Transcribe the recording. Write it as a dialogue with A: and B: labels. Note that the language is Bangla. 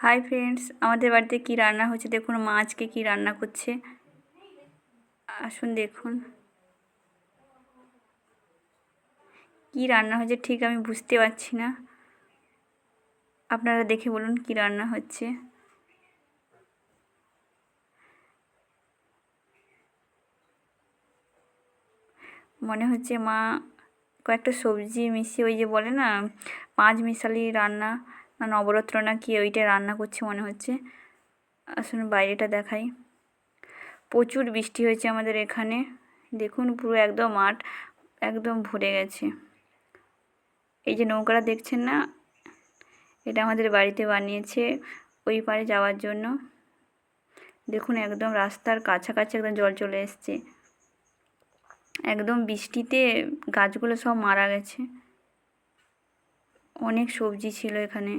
A: হাই ফ্রেন্ডস, আমাদের বাড়িতে কি রান্না হচ্ছে দেখুন। মা আজকে কি রান্না করছে আসুন দেখুন। কি রান্না হচ্ছে ঠিক আমি বুঝতে পারছি না, আপনারা দেখে বলুন কি রান্না হচ্ছে। মনে হচ্ছে মা কয়েকটা সবজি মিশিয়ে ওই যে বলে না পাঁচ মিশালি রান্না, না নবরত্ন না কি, ওইটা রান্না করছে মনে হচ্ছে। আসুন বাইরেটা দেখাই। প্রচুর বৃষ্টি হয়েছে আমাদের এখানে, দেখুন পুরো একদম মাঠ একদম ভরে গেছে। এই যে নৌকাটা দেখছেন না, এটা আমাদের বাড়িতে বানিয়েছে ওই পারে যাওয়ার জন্য। দেখুন একদম রাস্তার কাছাকাছি একদম জল চলে এসছে। একদম বৃষ্টিতে গাছগুলো সব মারা গেছে। অনেক সবজি ছিল এখানে।